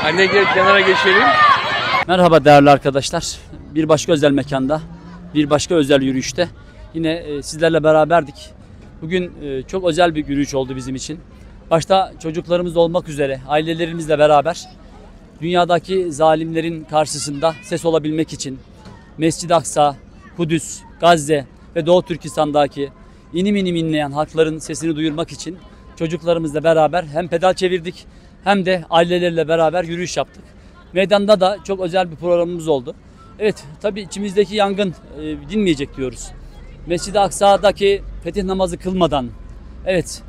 Anne gel kenara geçelim. Merhaba değerli arkadaşlar. Bir başka özel mekanda, bir başka özel yürüyüşte yine sizlerle beraberdik. Bugün çok özel bir yürüyüş oldu bizim için. Başta çocuklarımız olmak üzere ailelerimizle beraber dünyadaki zalimlerin karşısında ses olabilmek için Mescid-i Aksa, Kudüs, Gazze ve Doğu Türkistan'daki inim inim inleyen halkların sesini duyurmak için çocuklarımızla beraber hem pedal çevirdik hem de ailelerle beraber yürüyüş yaptık. Meydanda da çok özel bir programımız oldu. Evet, tabii içimizdeki yangın dinmeyecek diyoruz. Mescid-i Aksa'daki fetih namazı kılmadan, evet,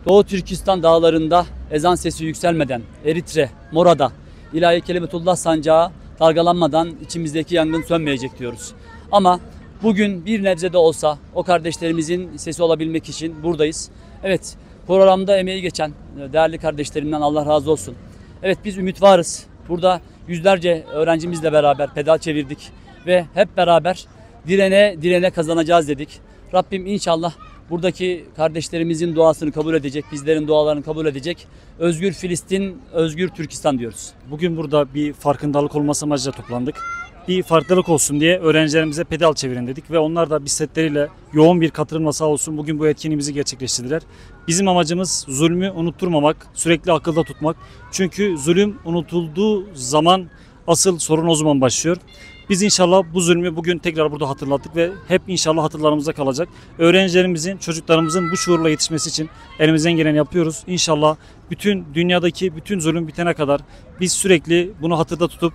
Doğu Türkistan dağlarında ezan sesi yükselmeden, Eritre, Mora'da İlahi Kelimetullah sancağı dalgalanmadan içimizdeki yangın sönmeyecek diyoruz. Ama bugün bir nebze de olsa o kardeşlerimizin sesi olabilmek için buradayız. Evet, programda emeği geçen değerli kardeşlerimden Allah razı olsun. Evet, biz ümit varız. Burada yüzlerce öğrencimizle beraber pedal çevirdik ve hep beraber direne direne kazanacağız dedik. Rabbim inşallah buradaki kardeşlerimizin duasını kabul edecek, bizlerin dualarını kabul edecek. Özgür Filistin, özgür Türkistan diyoruz. Bugün burada bir farkındalık olması amacıyla toplandık. Bir farklılık olsun diye öğrencilerimize pedal çevirin dedik ve onlar da bisikletleriyle yoğun bir katılımla sağ olsun bugün bu etkinliğimizi gerçekleştirdiler. Bizim amacımız zulmü unutturmamak, sürekli akılda tutmak. Çünkü zulüm unutulduğu zaman asıl sorun o zaman başlıyor. Biz inşallah bu zulmü bugün tekrar burada hatırlattık ve hep inşallah hatırlarımızda kalacak. Öğrencilerimizin, çocuklarımızın bu şuurla yetişmesi için elimizden geleni yapıyoruz. İnşallah bütün dünyadaki bütün zulüm bitene kadar biz sürekli bunu hatırda tutup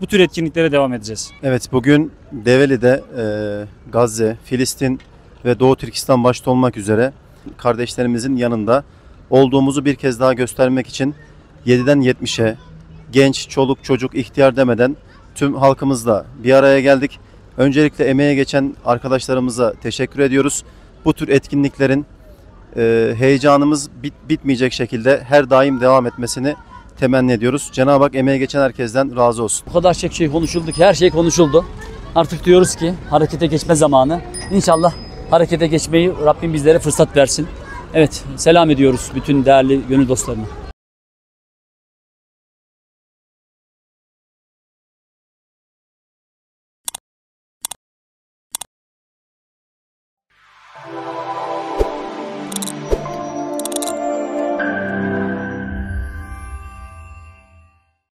bu tür etkinliklere devam edeceğiz. Evet, bugün Develi'de Gazze, Filistin ve Doğu Türkistan başta olmak üzere kardeşlerimizin yanında olduğumuzu bir kez daha göstermek için 7'den 70'e genç, çoluk, çocuk, ihtiyar demeden tüm halkımızla bir araya geldik. Öncelikle emeğe geçen arkadaşlarımıza teşekkür ediyoruz. Bu tür etkinliklerin heyecanımız bitmeyecek şekilde her daim devam etmesini temenni ediyoruz. Cenab-ı Hak emeğe geçen herkesten razı olsun. O kadar çok şey konuşuldu ki her şey konuşuldu. Artık diyoruz ki harekete geçme zamanı. İnşallah harekete geçmeyi Rabbim bizlere fırsat versin. Evet, selam ediyoruz bütün değerli gönül dostlarına.